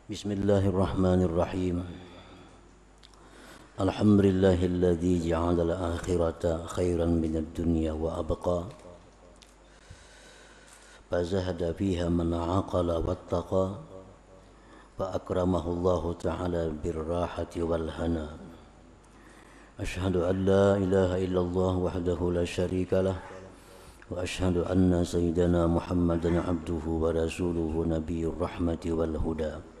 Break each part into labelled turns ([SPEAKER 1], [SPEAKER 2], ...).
[SPEAKER 1] Bismillahirrahmanirrahim. Alhamdulillahilladzi ja'ala al-akhirata khairan minad dunya wa abqa. Fazahada fiha man aqala wattaqa. Fa akramahu Allah ta'ala birrahati wal hana. Ashhadu an la ilaha illallah wahdahu la syarika lah. Wa ashhadu anna sayyidana Muhammadan abduhu wa rasuluhu nabiyyur rahmati wal huda.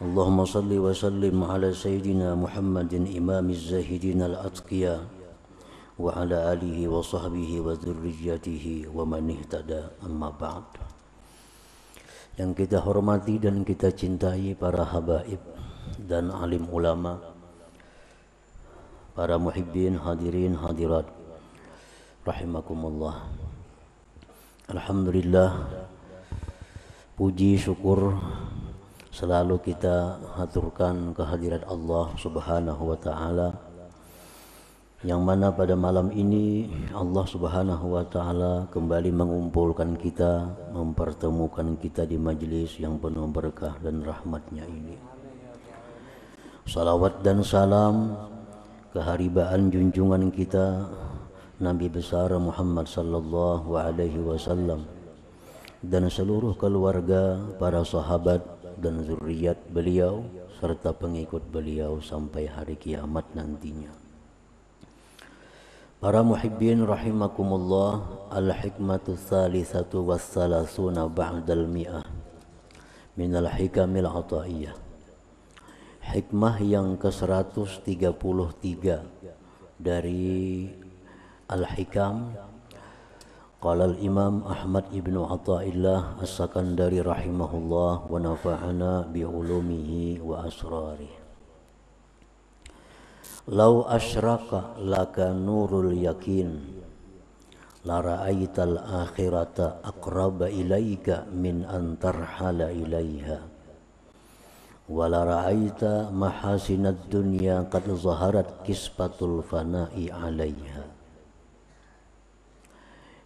[SPEAKER 1] Allahumma salli wa sallim ala sayyidina Muhammadin imamiz zahidin al-atqiya wa ala alihi wa sahbihi wa dzurriyyatihi wa man ihtada, amma ba'd. Yang kita hormati dan kita cintai para habaib dan alim ulama, para muhibbin hadirin hadirat rahimakumullah. Alhamdulillah, puji syukur selalu kita haturkan kehadirat Allah Subhanahu wa ta'ala, yang mana pada malam ini Allah Subhanahu wa ta'ala kembali mengumpulkan kita, mempertemukan kita di majlis yang penuh berkah dan rahmatnya ini. Salawat dan salam keharibaan junjungan kita Nabi besar Muhammad sallallahu alaihi wasallam dan seluruh keluarga, para sahabat dan zuriat beliau serta pengikut beliau sampai hari kiamat nantinya. Para muhibbin rahimakumullah, al-hikmatu tsalitsatu wassalasuna ba'dal mi'ah minal hikamil ataiyah. Hikmah yang ke-133 dari al-hikam. Qala al-Imam Ahmad ibnu Athaillah as-Sakandari rahimahullah wa nafa'ana bi ulumihi wa asrarih. Lau asyraka laka nurul yakin la ra'aital akhirata aqraba ilaika min an tarhala ilaiha wa la ra'aita mahasinad dunya qad zaharat kispatul fana'i alaiha.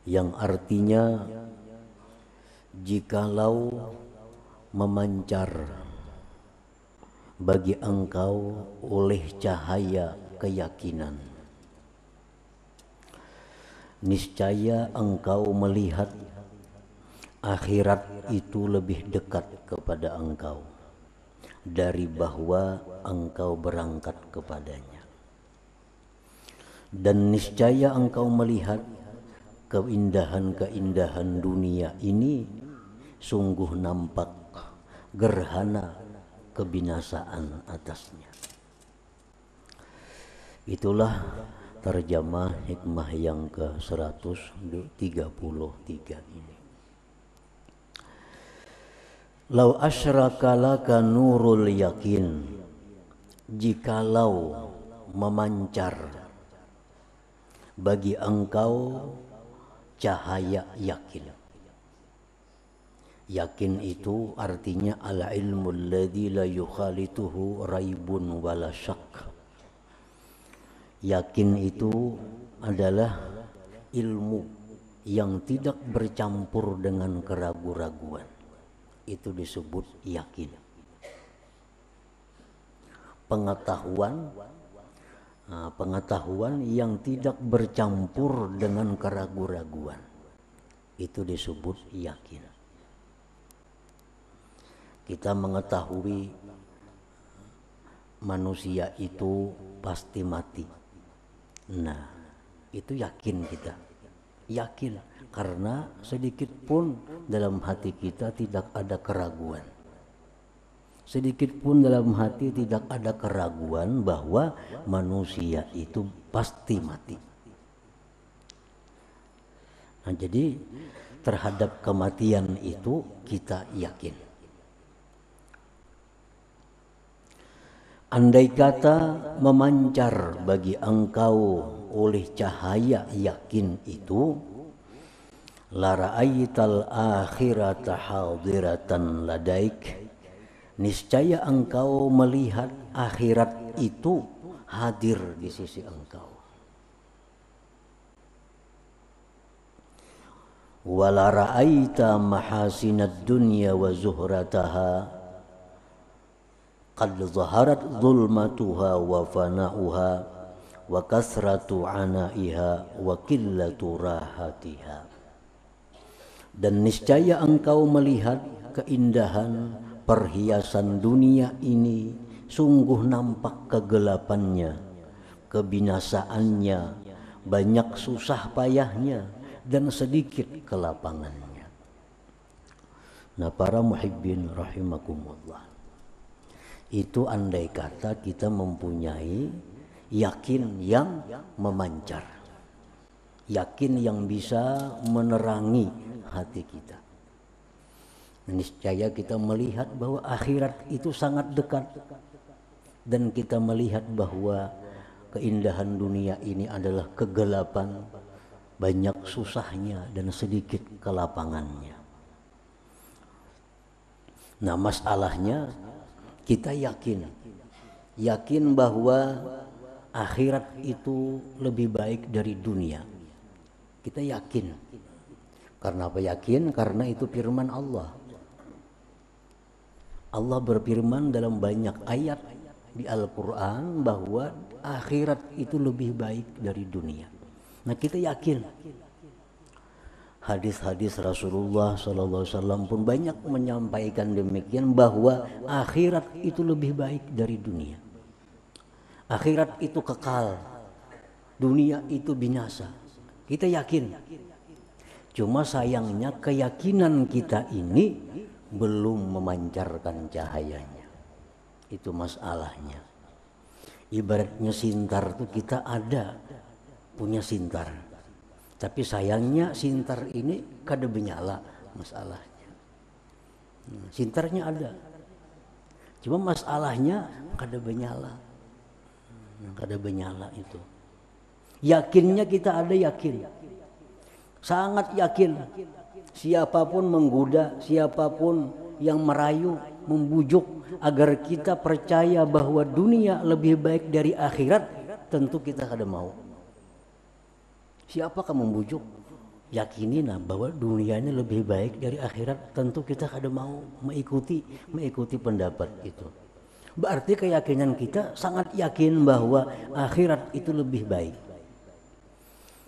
[SPEAKER 1] Yang artinya, jikalau memancar bagi engkau oleh cahaya keyakinan, niscaya engkau melihat akhirat itu lebih dekat kepada engkau dari bahwa engkau berangkat kepadanya, dan niscaya engkau melihat keindahan-keindahan dunia ini sungguh nampak gerhana kebinasaan atasnya. Itulah terjemah hikmah yang ke-133 ini. Lau asyraka laka nurul yakin, jikalau memancar bagi engkau cahaya yakin. Yakin itu artinya al-ilmu alladzi la yukhalituhu raibun wala syak. Yakin itu adalah ilmu yang tidak bercampur dengan keraguan-raguan. Itu disebut yakin. Pengetahuan yang tidak bercampur dengan keraguan-raguan, itu disebut yakin. Kita mengetahui manusia itu pasti mati. Nah, itu yakin kita. Yakin karena sedikit pun dalam hati kita tidak ada keraguan. Sedikit pun dalam hati tidak ada keraguan bahwa manusia itu pasti mati. Nah, jadi terhadap kematian itu kita yakin. Andai kata memancar bagi engkau oleh cahaya yakin itu, la ra'aital akhirata hadiratan ladaik, niscaya engkau melihat akhirat itu hadir di sisi engkau. Wala ra'aita mahasinad dunya wa zuhrataha, qad zaharat zulmatuha wa fana'uha wa kasratu anaiha wa qillatu rahatiha. Dan niscaya engkau melihat keindahan perhiasan dunia ini, sungguh nampak kegelapannya, kebinasaannya, banyak susah payahnya, dan sedikit kelapangannya. Nah, para muhibbin rahimakumullah, itu andai kata kita mempunyai yakin yang memancar, yakin yang bisa menerangi hati kita. Niscaya kita melihat bahwa akhirat itu sangat dekat, dan kita melihat bahwa keindahan dunia ini adalah kegelapan, banyak susahnya dan sedikit kelapangannya. Nah, masalahnya kita yakin bahwa akhirat itu lebih baik dari dunia. Kita yakin. Karena apa yakin? Karena itu firman Allah. Allah berfirman dalam banyak ayat di Al-Quran bahwa akhirat itu lebih baik dari dunia. Nah, kita yakin. Hadis-hadis Rasulullah SAW pun banyak menyampaikan demikian, bahwa akhirat itu lebih baik dari dunia. Akhirat itu kekal, dunia itu binasa. Kita yakin. Cuma sayangnya keyakinan kita ini belum memancarkan cahayanya. Itu masalahnya. Ibaratnya sintar tuh, kita ada punya sintar, tapi sayangnya sintar ini kada menyala masalahnya. Sintarnya ada, cuma masalahnya kada menyala. Kada menyala itu. Yakinnya kita ada, yakin, sangat yakin. Siapapun menggoda, siapapun yang merayu, membujuk agar kita percaya bahwa dunia lebih baik dari akhirat, tentu kita kada mau. Siapakah membujuk? Yakinin bahwa dunianya lebih baik dari akhirat, tentu kita kada mau mengikuti pendapat itu. Berarti keyakinan kita sangat yakin bahwa akhirat itu lebih baik.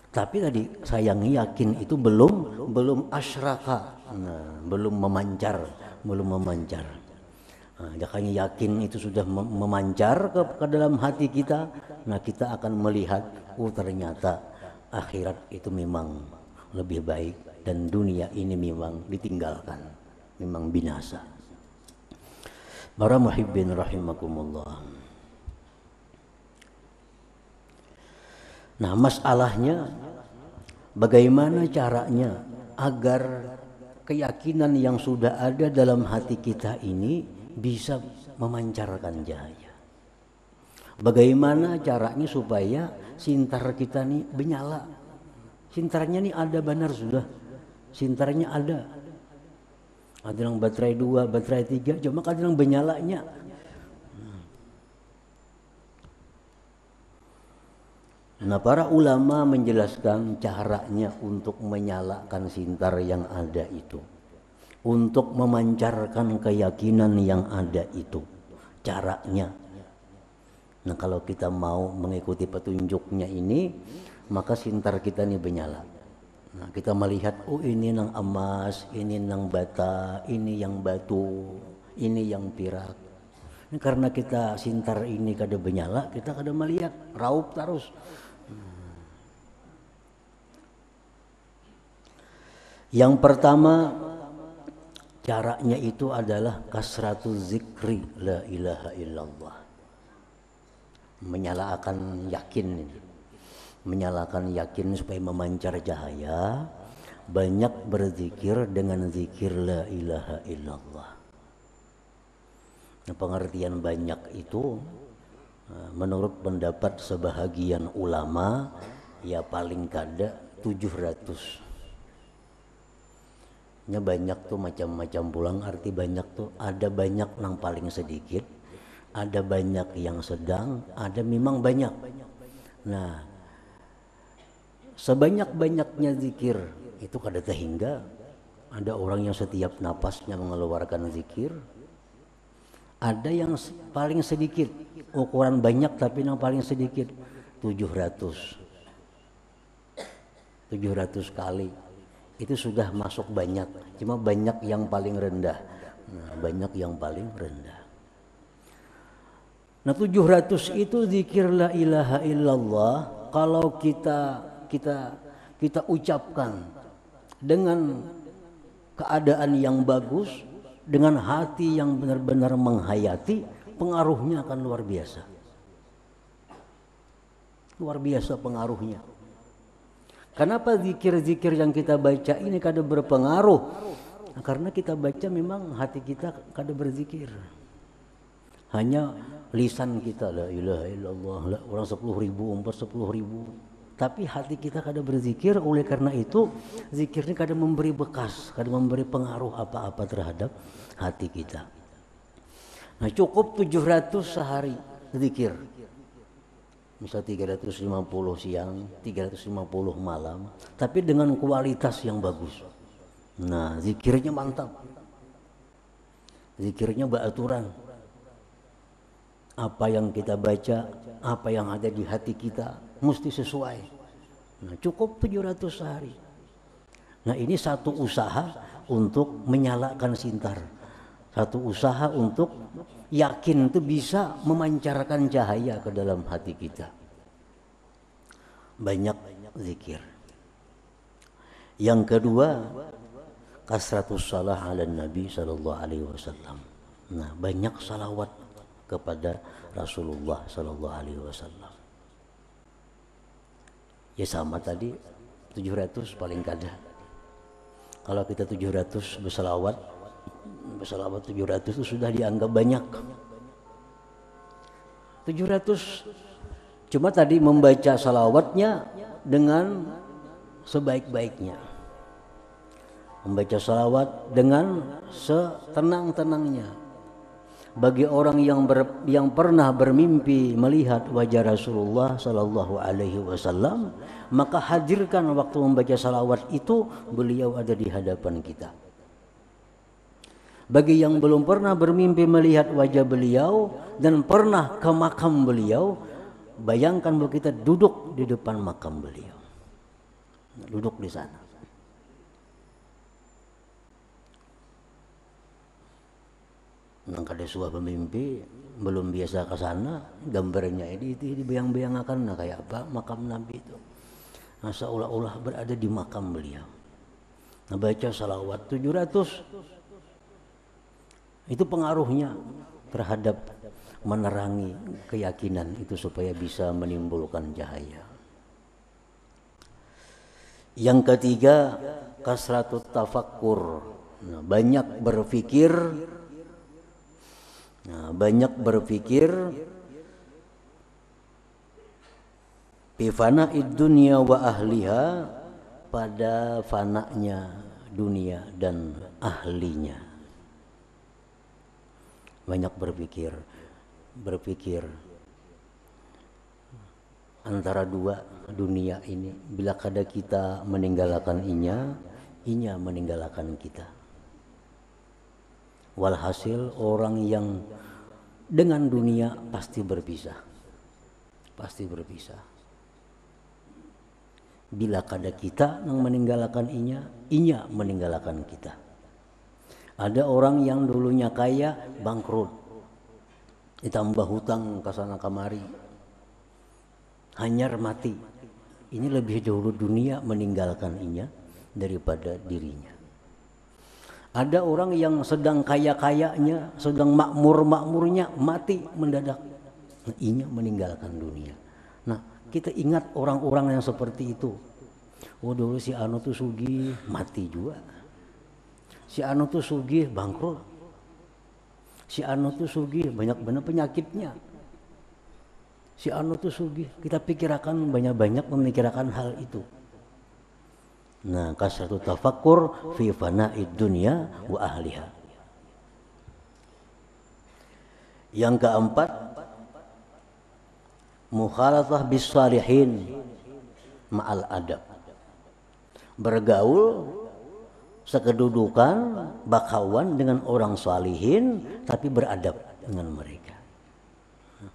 [SPEAKER 1] Tapi tadi sayangnya yakin itu belum asyraka, belum memancar. Nah, jakanya yakin itu sudah memancar ke dalam hati kita. Nah, kita akan melihat, ternyata akhirat itu memang lebih baik dan dunia ini memang ditinggalkan, memang binasa. Para muhibbin rahimakumullah. Nah, masalahnya bagaimana caranya agar keyakinan yang sudah ada dalam hati kita ini bisa memancarkan cahaya. Bagaimana caranya supaya sintar kita nih menyala? Sintarnya nih ada benar sudah. Sintarnya ada. Ada yang baterai 2, baterai 3, cuma kadang menyalanya. Nah, para ulama menjelaskan caranya untuk menyalakan sintar yang ada itu, untuk memancarkan keyakinan yang ada itu. Caranya, nah kalau kita mau mengikuti petunjuknya ini, maka sintar kita ini menyala. Nah, kita melihat, ini nang emas, ini nang bata, ini yang batu, ini yang perak. Ini karena kita sintar ini kada menyala, kita kada melihat, raup terus. Yang pertama caranya itu adalah kasratu zikri la ilaha illallah. Menyalakan yakin supaya memancar cahaya, banyak berzikir dengan zikir la ilaha illallah. Nah, pengertian banyak itu menurut pendapat sebahagian ulama ya paling kada 700. Nya banyak tuh macam-macam pulang, arti banyak tuh ada banyak yang paling sedikit, ada banyak yang sedang, ada memang banyak. Nah, sebanyak-banyaknya zikir itu kada sehingga ada orang yang setiap napasnya mengeluarkan zikir, Ada yang paling sedikit, ukuran banyak tapi yang paling sedikit 700 kali. Itu sudah masuk banyak, cuma banyak yang paling rendah. Nah, banyak yang paling rendah. Nah, 700 itu zikir la ilaha illallah kalau kita ucapkan dengan keadaan yang bagus, dengan hati yang benar-benar menghayati, pengaruhnya akan luar biasa. Luar biasa pengaruhnya. Kenapa zikir-zikir yang kita baca ini kada berpengaruh? Nah, karena kita baca memang hati kita kada berzikir. Hanya lisan kita la ilaha illallah, la, orang 10.000, umpar 10.000. Tapi hati kita kada berzikir, oleh karena itu zikirnya kada memberi bekas, kada memberi pengaruh apa-apa terhadap hati kita. Nah, cukup 700 sehari zikir. Misal 350 siang, 350 malam, tapi dengan kualitas yang bagus. Nah, zikirnya mantap. Zikirnya beraturan. Apa yang kita baca, apa yang ada di hati kita mesti sesuai. Nah, cukup 700 sehari. Nah, ini satu usaha untuk menyalakan sintar. Satu usaha untuk yakin itu bisa memancarkan cahaya ke dalam hati kita. Banyak zikir. Yang kedua, kasratus salah ala Nabi sallallahu alaihi wasallam. Nah, banyak salawat kepada Rasulullah sallallahu alaihi wasallam. Ya sama tadi 700 paling kada. Kalau kita 700 bersalawat 700 itu sudah dianggap banyak. 700 cuma tadi membaca salawatnya dengan sebaik-baiknya. Membaca salawat dengan setenang-tenangnya. Bagi orang yang pernah bermimpi melihat wajah Rasulullah sallallahu alaihi wasallam, maka hadirkan waktu membaca salawat itu beliau ada di hadapan kita. Bagi yang belum pernah bermimpi melihat wajah beliau dan pernah ke makam beliau, bayangkan bahwa kita duduk di depan makam beliau. Duduk di sana. Nang kada suah pemimpi belum biasa ke sana, gambarnya ini dibayang-bayang akan kayak apa makam Nabi itu. Nah, seolah-olah berada di makam beliau. Nah, baca salawat 700 itu pengaruhnya terhadap menerangi keyakinan itu supaya bisa menimbulkan cahaya. Yang ketiga, kasratut tafakkur. Nah, banyak berpikir. Nah, banyak berpikir bifana'id dunya wa ahliha, pada fananya dunia dan ahlinya. Banyak berpikir antara dua dunia ini. Bila kada kita meninggalkan inya meninggalkan kita. Walhasil orang yang dengan dunia pasti berpisah. Pasti berpisah. Bila kada kita yang meninggalkan inya meninggalkan kita. Ada orang yang dulunya kaya bangkrut, ditambah hutang kesana kemari, hanyar mati. Ini lebih dahulu dunia meninggalkan inya daripada dirinya. Ada orang yang sedang kaya-kayanya, sedang makmur-makmurnya, mati mendadak. Nah, inya meninggalkan dunia. Nah, kita ingat orang-orang yang seperti itu. Oh, dulu si anu tuh sugih, mati juga. Si anu tuh sugih, bangkrut. Si anu tuh sugih, banyak benar penyakitnya. Si anu tuh sugih, kita pikirkan banyak-banyak memikirkan hal itu. Nah, kasratu tafakkur fi fana'id dunya wa ahliha. Yang keempat, mukhalatah bis salihin ma'al adab. Bergaul sekedudukan bakawan dengan orang salihin tapi beradab. dengan mereka.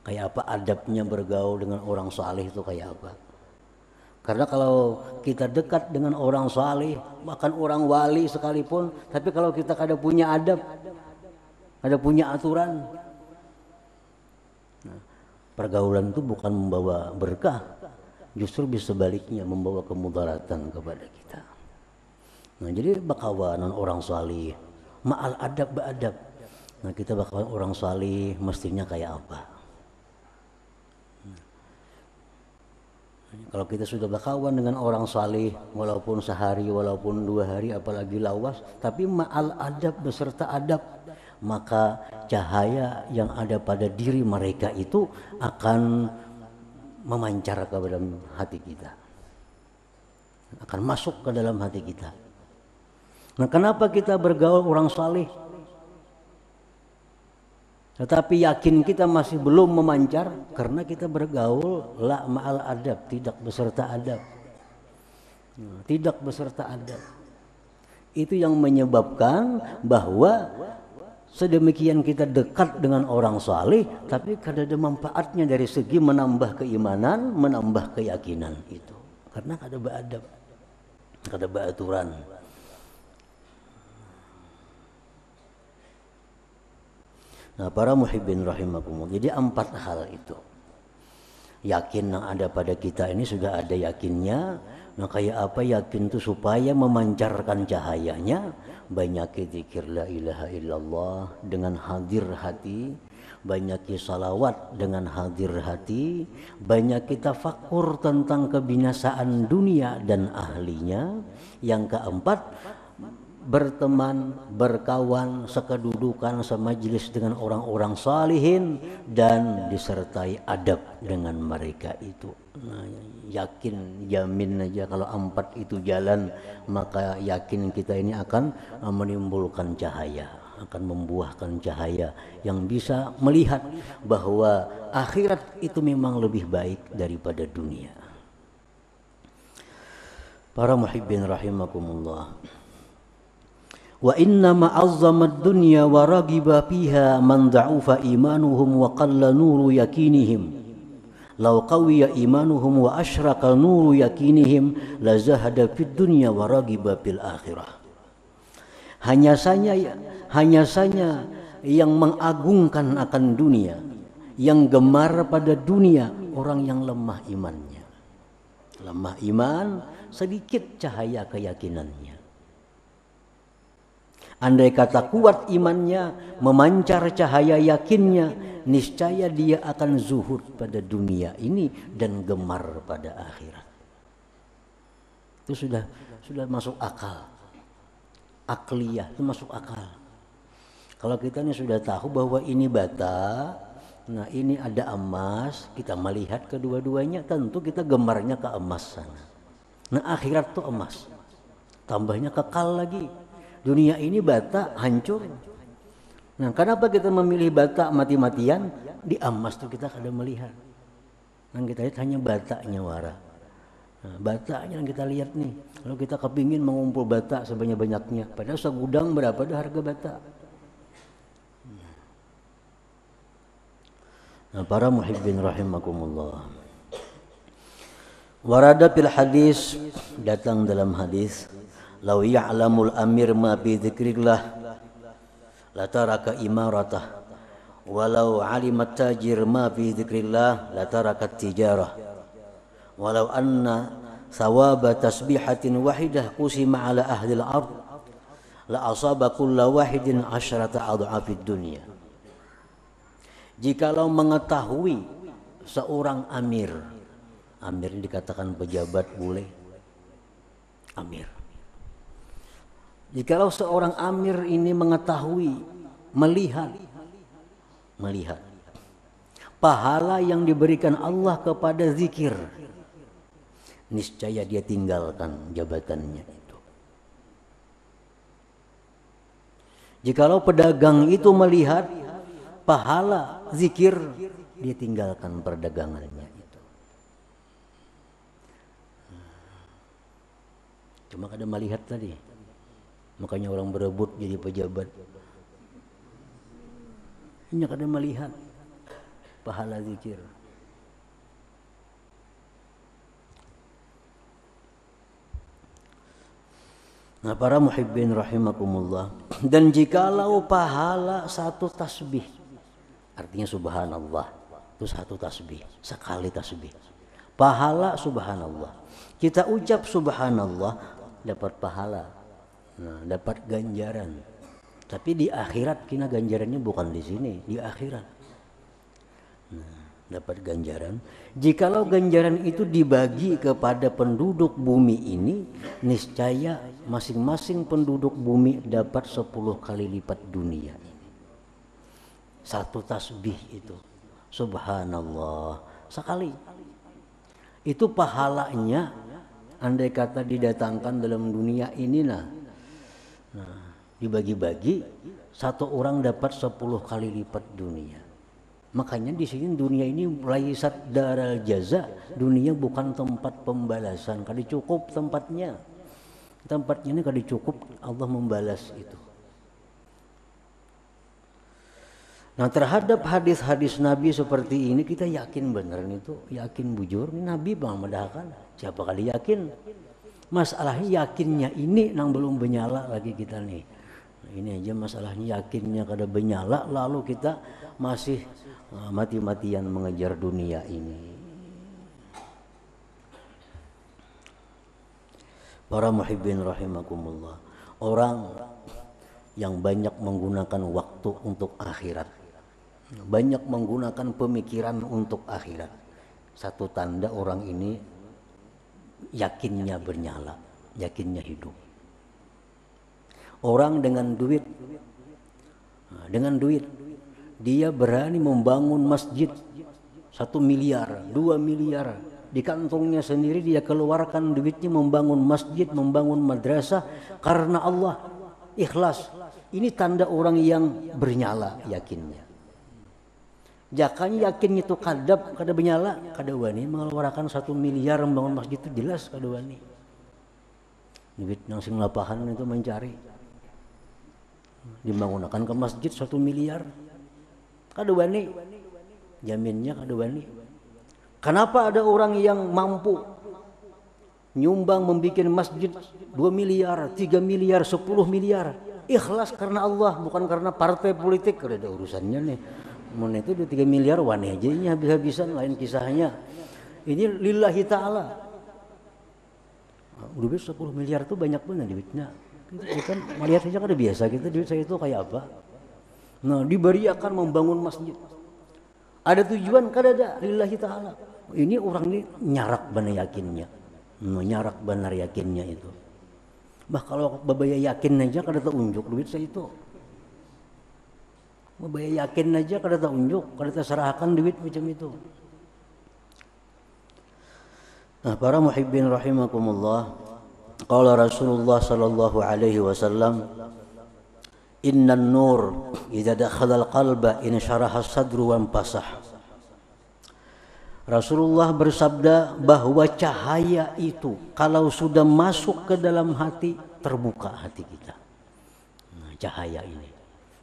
[SPEAKER 1] Kayak apa adabnya bergaul dengan orang saleh itu kayak apa? Karena kalau kita dekat dengan orang saleh, bahkan orang wali sekalipun, tapi kalau kita kada punya adab, kada punya aturan, nah, pergaulan itu bukan membawa berkah, justru bisa sebaliknya membawa kemudaratan kepada kita. Nah, jadi bakawanan orang saleh, ma'al adab beadab. Nah, kita bakawan orang saleh mestinya kayak apa? Kalau kita sudah berkawan dengan orang saleh, walaupun sehari, walaupun 2 hari, apalagi lawas, tapi ma'al adab beserta adab, maka cahaya yang ada pada diri mereka itu akan memancar ke dalam hati kita, akan masuk ke dalam hati kita. Nah, kenapa kita bergaul orang saleh? Tetapi yakin kita masih belum memancar karena kita bergaul la ma'al adab, tidak beserta adab. Tidak beserta adab. Itu yang menyebabkan bahwa sedemikian kita dekat dengan orang saleh tapi kada ada manfaatnya dari segi menambah keimanan, menambah keyakinan itu. Karena kada beradab, kada beraturan. Nah, para muhibbin rahimakumullah. Jadi 4 hal itu. Yakin yang ada pada kita ini sudah ada yakinnya. Nah, kayak apa yakin itu supaya memancarkan cahayanya? Banyak zikir la ilaha illallah dengan hadir hati, banyak salawat dengan hadir hati, banyak tafakur tentang kebinasaan dunia dan ahlinya. Yang keempat, berteman, berkawan, sekedudukan, semajlis dengan orang-orang salihin dan disertai adab dengan mereka itu. Nah, yakin, jamin aja kalau 4 itu jalan, maka yakin kita ini akan menimbulkan cahaya, akan membuahkan cahaya yang bisa melihat bahwa akhirat itu memang lebih baik daripada dunia. Para muhibbin rahimakumullah. Wa inna ma'azzamat dunya wa ragiba fiha man da'ufa imanuhum wa qalla nuru yakinihim. Law qawiya imanuhum wa ashraka nuru yakinihim la zahada fid dunya wa ragiba fil akhirah. Hanya saja yang mengagungkan akan dunia, yang gemar pada dunia, orang yang lemah imannya. Lemah iman, sedikit cahaya keyakinannya. Andai kata kuat imannya, memancar cahaya yakinnya, niscaya dia akan zuhud pada dunia ini dan gemar pada akhirat. Itu sudah masuk akal. Akliyah itu masuk akal. Kalau kita ini sudah tahu bahwa ini bata, nah ini ada emas, kita melihat kedua-duanya, tentu kita gemarnya ke emas sana. Nah, akhirat itu emas, tambahnya kekal lagi. Dunia ini bata, hancur. Nah, kenapa kita memilih bata mati-matian? Di emas tuh kita kada melihat. Yang kita lihat hanya batanya wara. Nah, batanya yang kita lihat nih. Kalau kita kepingin mengumpul bata sebanyak-banyaknya, padahal segudang berapa dah harga bata. Nah, para muhibbin rahimakumullah. Warada fil hadis, datang dalam hadis, law ya'lamul amir ma bi dzikrillah la taraka imaratah walau alimat tajir ma bi dzikrillah la taraka tijarah walau anna thawaba tasbihatin wahidah qusima ala ahli al-ard la asaba kulla wahidin asyrata adhafid dunya. Jikalau mengetahui seorang amir ini dikatakan pejabat boleh, amir. Jikalau seorang amir ini mengetahui, melihat pahala yang diberikan Allah kepada zikir, niscaya dia tinggalkan jabatannya itu. Jikalau pedagang itu melihat pahala zikir, dia tinggalkan perdagangannya itu. Cuma kada melihat tadi. Makanya orang berebut jadi pejabat. Hanya kada melihat pahala zikir. Nah, para muhibbin rahimakumullah, dan jikalau pahala satu tasbih, artinya subhanallah, itu satu tasbih, sekali tasbih, pahala subhanallah. Kita ucap subhanallah dapat pahala, nah, dapat ganjaran. Tapi di akhirat kina ganjarannya bukan di sini, di akhirat. Nah, dapat ganjaran. Jikalau ganjaran itu dibagi kepada penduduk bumi ini, niscaya masing-masing penduduk bumi dapat 10 kali lipat dunia ini. Satu tasbih itu, subhanallah, sekali. Itu pahalanya, andai kata didatangkan dalam dunia ini, nah dibagi-bagi, satu orang dapat 10 kali lipat dunia. Makanya di sini dunia ini laisat daral jaza, dunia bukan tempat pembalasan, kada cukup tempatnya. Tempatnya ini kada cukup Allah membalas itu. Nah, terhadap hadis-hadis Nabi seperti ini kita yakin benar itu, yakin bujur ini Nabi bang medahkan. Siapa kali yakin? Masalahnya yakinnya ini nang belum benyala lagi kita nih. Ini aja masalahnya, yakinnya kada benyala, lalu kita masih mati-matian mengejar dunia ini. Para muhibbin rahimakumullah, orang yang banyak menggunakan waktu untuk akhirat, banyak menggunakan pemikiran untuk akhirat, satu tanda orang ini yakinnya bernyala, yakinnya hidup. Orang dengan duit, dia berani membangun masjid 1 miliar, 2 miliar. Di kantongnya sendiri dia keluarkan duitnya membangun masjid, membangun madrasah karena Allah, ikhlas. Ini tanda orang yang bernyala yakinnya. Jakanya yakinnya itu kada bernyala, kada wani mengeluarkan 1 miliar membangun masjid itu jelas kada wani. Duit yang sing lapahan itu mencari. Dibangunkan ke masjid 1 miliar, kada wani, jaminnya kada wani. Kenapa ada orang yang mampu nyumbang membuat masjid 2 miliar, 3 miliar, 10 miliar, ikhlas karena Allah, bukan karena partai politik. Kada ada urusannya nih. Mun itu 3 miliar wani aja ini habis-habisan, lain kisahnya. Ini lillahi ta'ala. Duit 10 miliar itu banyak benar duitnya. Kita melihat saja kada biasa kita duit saya itu kayak apa. Nah, diberiakan membangun masjid. Ada tujuan kada ada, lillahi ta'ala. Ini orang ini nyarak benar yakinnya. Nyarak benar yakinnya itu. Bah kalau babaya yakin aja kada taunjuk duit saya itu. Babaya yakin aja kada taunjuk, kada terserahkan duit macam itu. Nah, para muhibbin rahimakumullah, qala Rasulullah sallallahu alaihi wasallam, innan nur idza dakhala al-qalba in syaraha as-sadru wa pasah. Rasulullah bersabda bahwa cahaya itu kalau sudah masuk ke dalam hati, terbuka hati kita. Nah, cahaya ini,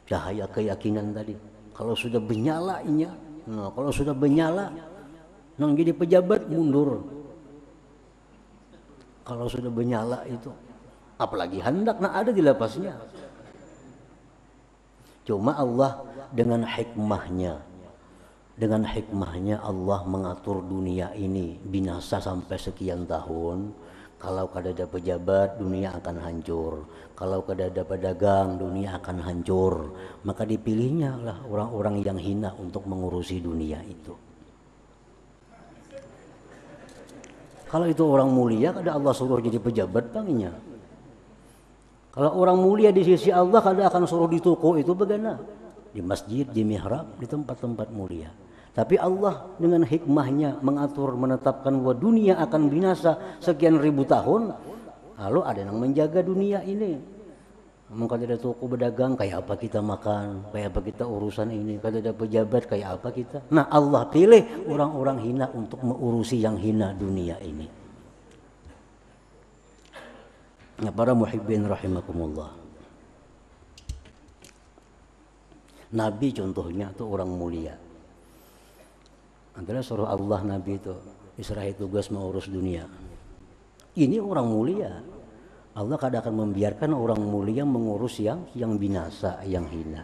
[SPEAKER 1] cahaya keyakinan tadi, kalau sudah benyalanya, nah kalau sudah benyala, nang jadi pejabat mundur. Kalau sudah benyala itu, apalagi hendak nak ada di lapasnya. Cuma Allah dengan hikmahnya Allah mengatur dunia ini binasa sampai sekian tahun. Kalau kada ada pejabat, dunia akan hancur. Kalau kada ada pedagang, dunia akan hancur. Maka dipilihnya lah orang-orang yang hina untuk mengurusi dunia itu. Kalau itu orang mulia, kada Allah suruh jadi pejabat panginya. Kalau orang mulia di sisi Allah, kada akan suruh di toko itu bagaimana? Di masjid, di mihrab, di tempat-tempat mulia. Tapi Allah dengan hikmahnya mengatur, menetapkan bahwa dunia akan binasa sekian ribu tahun. Lalu ada yang menjaga dunia ini. Kalau ada toko pedagang, kayak apa kita makan, kayak apa kita urusan ini. Kalau ada pejabat, kayak apa kita. Nah, Allah pilih orang-orang hina untuk mengurusi yang hina dunia ini. Nah, para muhibbin rahimakumullah, Nabi contohnya tuh orang mulia. Adalah suruh Allah Nabi itu Israel tugas mengurus dunia. Ini orang mulia. Allah kadang akan membiarkan orang mulia mengurus yang binasa, yang hina.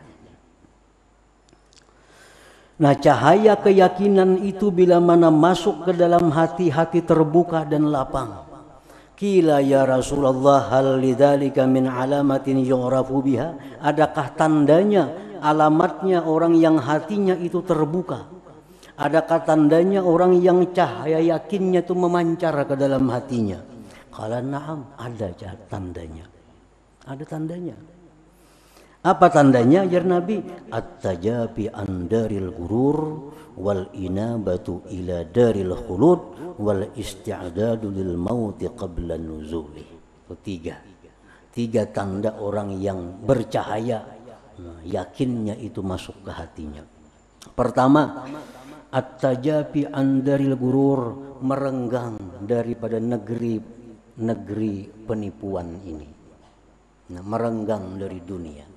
[SPEAKER 1] Nah, cahaya keyakinan itu bila mana masuk ke dalam hati-hati terbuka dan lapang. Qila ya Rasulullah hal lidzalika min alamatin yu'rafu biha? Adakah tandanya, alamatnya orang yang hatinya itu terbuka? Adakah tandanya orang yang cahaya yakinnya itu memancar ke dalam hatinya? Qala na'am, ada tandanya. Ada tandanya. Apa tandanya ya Nabi? At-tajabi an daril gurur wal inabatu ila daril khulud wal isti'dadu lil mauti qabla nuzuli. Tiga tanda orang yang bercahaya, yakinnya itu masuk ke hatinya. Pertama, at-tajabi an daril gurur, merenggang daripada negeri penipuan ini. Nah, merenggang dari dunia.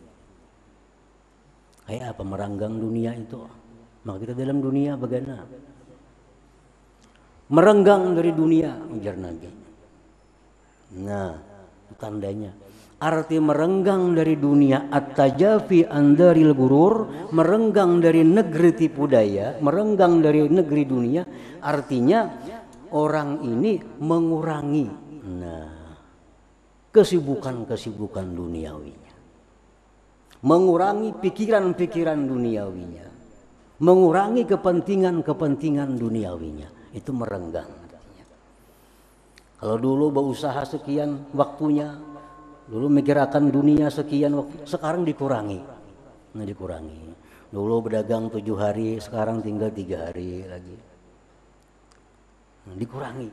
[SPEAKER 1] Kayak apa merenggang dunia itu? Maka kita dalam dunia bagaimana? Merenggang dari dunia, ujar Nabi. Nah, tandanya. Arti merenggang dari dunia, at-tajafi andaril gurur, merenggang dari negeri tipu daya, merenggang dari negeri dunia, artinya orang ini mengurangi kesibukan duniawinya. Mengurangi pikiran-pikiran duniawinya, mengurangi kepentingan duniawinya, itu merenggang. Kalau dulu berusaha sekian waktunya, dulu mikirkan dunia sekian waktu, sekarang dikurangi. Nah, dikurangi. Dulu berdagang 7 hari, sekarang tinggal 3 hari lagi. Nah, dikurangi.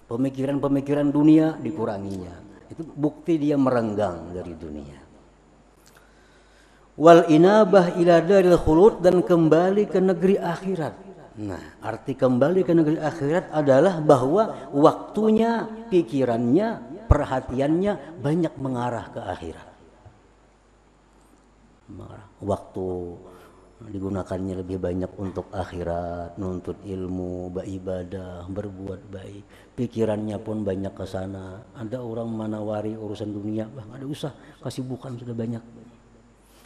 [SPEAKER 1] Pemikiran-pemikiran dunia dikuranginya. Itu bukti dia merenggang dari dunia. Wal inabah ila daril khulud, dan kembali ke negeri akhirat. Nah, arti kembali ke negeri akhirat adalah bahwa waktunya, pikirannya, perhatiannya banyak mengarah ke akhirat. Waktu digunakannya lebih banyak untuk akhirat, nuntut ilmu, beribadah, berbuat baik. Pikirannya pun banyak ke sana. Ada orang menawari urusan dunia, bah ada usah, kesibukan sudah banyak.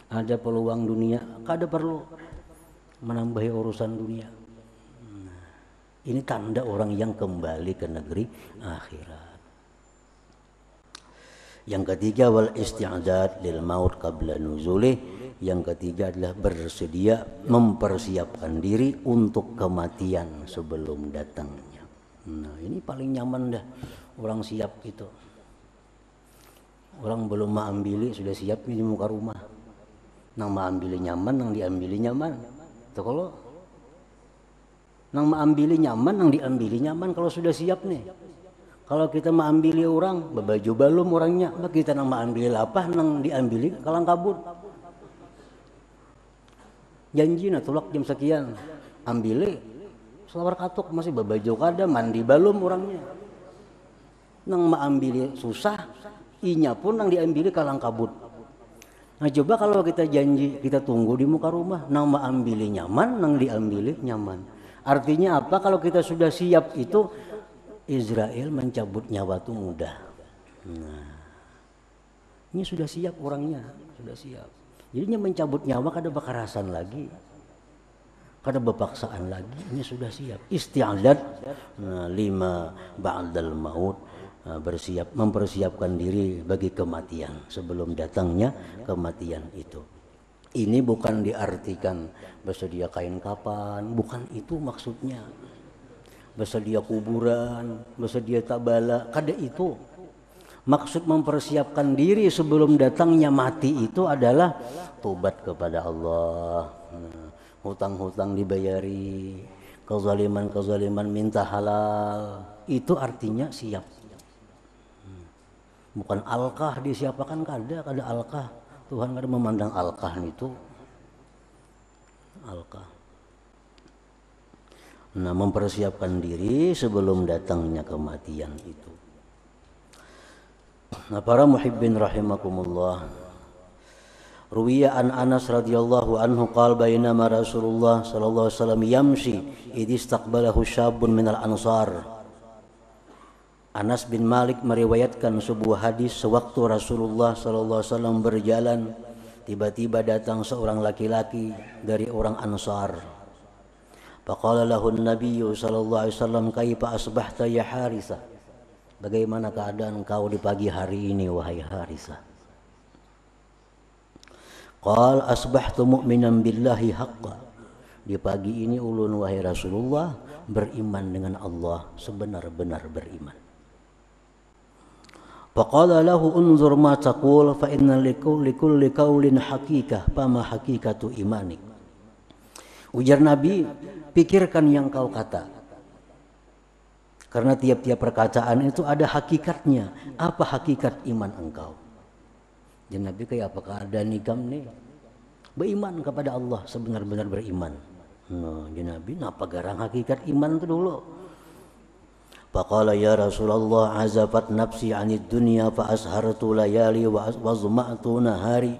[SPEAKER 1] Ada peluang dunia, kada perlu menambahi urusan dunia. Nah, ini tanda orang yang kembali ke negeri akhirat. Yang ketiga, wal isti'dad lil maut qabla nuzulih. Yang ketiga adalah bersedia, mempersiapkan diri untuk kematian sebelum datangnya. Nah, ini paling nyaman dah orang siap itu. Orang belum mengambil sudah siap di muka rumah. Nang mengambil nyaman, nang diambil nyaman. Tuh kalau nang mengambil nyaman, nang diambil nyaman kalau sudah siap nih. Kalau kita mengambil orang, bebaju balum orangnya, kita nang mengambil apa, nang diambil kalang kabut. Janji na tulak jam sekian, ambil selawar katuk masih bebaju kada, mandi balum orangnya. Nang mengambil susah, inya pun nang diambil kalang kabut. Nah, coba kalau kita janji, kita tunggu di muka rumah, nang mengambil nyaman, nang diambil nyaman. Artinya apa? Kalau kita sudah siap itu, Israel mencabut nyawa itu mudah. Nah, ini sudah siap orangnya, sudah siap. Jadinya mencabut nyawa kada bekerasan lagi, kada bepaksaan lagi. Ini sudah siap. Isti'dad lima ba'dal maut, bersiap, mempersiapkan diri bagi kematian sebelum datangnya kematian itu. Ini bukan diartikan bersedia kain kapan, bukan itu maksudnya. Bersedia kuburan, bersedia tabala, kada itu. Maksud mempersiapkan diri sebelum datangnya mati itu adalah tobat kepada Allah, hutang-hutang dibayari, kezaliman minta halal. Itu artinya siap. Bukan alkah disiapakan, kada alkah. Tuhan kada memandang alkah itu. Alkah. Nah, mempersiapkan diri sebelum datangnya kematian itu. Nah, para muhibbin rahimakumullah, Ruwiya an Anas radhiyallahu anhu qala bainama Rasulullah sallallahu alaihi wasallam yamshi idh istaqbalahu syabun minal ansar. Anas bin Malik meriwayatkan sebuah hadis sewaktu Rasulullah sallallahu alaihi wasallam berjalan, tiba-tiba datang seorang laki-laki dari orang Ansar. Faqala lahu an-nabiy sallallahu alaihi wasallam kaifa asbahta ya Haritsah? Bagaimana keadaan kau di pagi hari ini wahai Haritsah? Qal asbahtu mu'minan billahi haqqan. Di pagi ini ulun wahai Rasulullah beriman dengan Allah sebenar-benar beriman. Faqala lahu unzur ma taqul fa inna likulli qaulin haqiqah fama haqiqatu imanik. Ujar Nabi, pikirkan yang kau kata. Karena tiap-tiap perkataan itu ada hakikatnya. Apa hakikat iman engkau? Dan Nabi kayak apa keadaan nikam nih? Beriman kepada Allah sebenar-benar beriman. Nah, Nabi napa garang hakikat iman itu dulu. Faqala ya Rasulullah azafat nafsi 'anid dunya fa ashartu layali wa azma'tu nahari.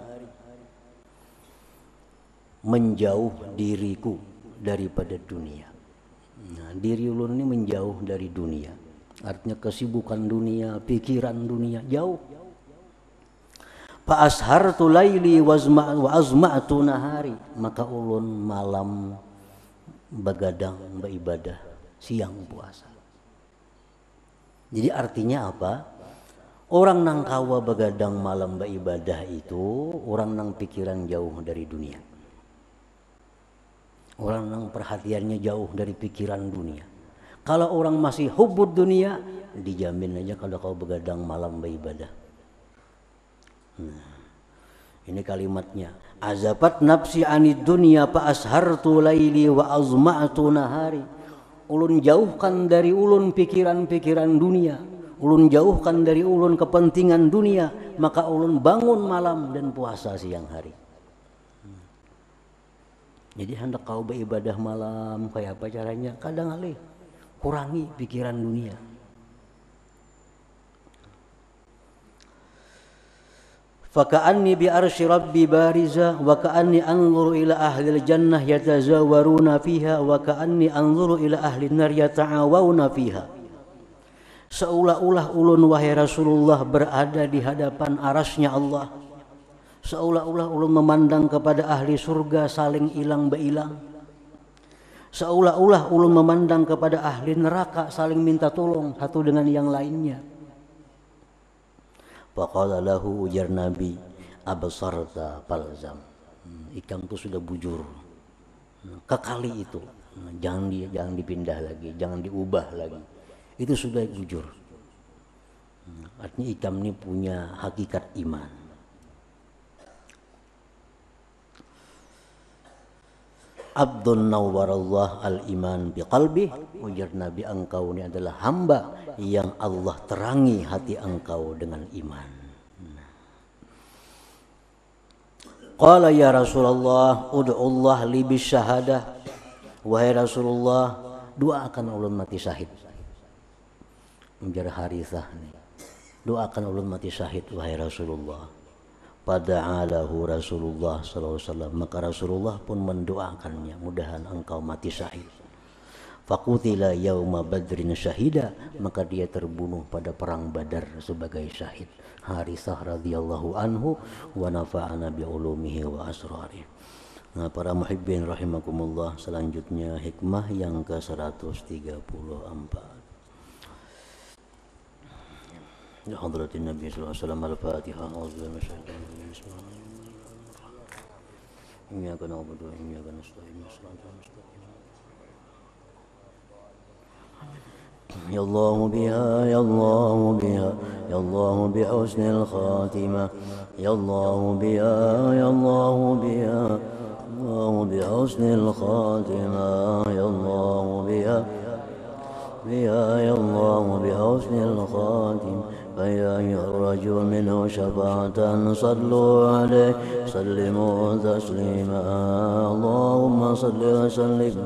[SPEAKER 1] Menjauh diriku daripada dunia. Nah, diri ulun ini menjauh dari dunia. Artinya kesibukan dunia, pikiran dunia jauh. Fa ashartu laili wa azma'tu nahari. Maka ulun malam begadang beribadah, siang puasa. Jadi artinya apa? Orang nang kawa begadang malam beribadah itu orang nang pikiran jauh dari dunia. Orang nang perhatiannya jauh dari pikiran dunia. Kalau orang masih hubud dunia, dijamin aja kalau kau begadang malam beribadah. Nah, ini kalimatnya. Azabat nafsi 'anid dunya fa ashartu laili wa azma'tu nahari. Ulun jauhkan dari ulun pikiran-pikiran dunia, ulun jauhkan dari ulun kepentingan dunia, maka ulun bangun malam dan puasa siang hari. Jadi hendak kau beribadah malam kayak apa caranya? Kadang kali kurangi pikiran dunia. Faka'anni bi arsy rabbi bariza wa ka'anni anzuru ila ahli al-jannah yatazawaruna fiha wa ka'anni anzuru ila ahli an-nar yata'awuna fiha. Seolah-olah ulun wahai Rasulullah berada di hadapan arasnya Allah. Seolah-olah ulun memandang kepada ahli surga saling ilang beilang. Seolah-olah ulun memandang kepada ahli neraka saling minta tolong satu dengan yang lainnya. Faqala lahu ujar Nabi absarta falzam. Ikam tuh sudah bujur ke kali itu. Jangan dipindah lagi, jangan diubah lagi. Itu sudah bujur. Artinya ikam ini punya hakikat iman. Abdun nawwarallah al-iman biqalbi. Ujar Nabi, engkau ini adalah hamba yang Allah terangi hati engkau dengan iman. Qala ya Rasulullah ud'ullah li bisyahadah. Wahai Rasulullah, doakan ulun mati syahid. Ujar Haritsah nih, doakan ulun mati syahid wahai Rasulullah. Pada'alahu Rasulullah sallallahu alaihi wasallam, maka Rasulullah pun mendoakannya, mudahan engkau mati syahid. Faqutila yauma badrin syahida, maka dia terbunuh pada perang Badar sebagai syahid. Haritsah radhiyallahu anhu wa nafa'ana bi ulumihi wa asrarihi. Nah, para muhibbin rahimakumullah, selanjutnya hikmah yang ke-134. Ya hadratin Nabi sallallahu alaihi wasallam al-Fatihah. A'udzubillahi minasyaitonir rajim. Bismillahirrahmanirrahim. Iyyaka na'budu wa iyyaka nasta'in. Shiratal mustaqim. Ya Allah biha, ya Allah biha, ya Allah bi husnil khatimah. Ya Allah biha, ya Allah biha, ya Allah bi husnil khatimah. Ya Allah biha, ya Allah bi husnil khatimah. فيا الرجل منه شفاعة صلوا عليه سلموا تسليما اللهم صل وسلم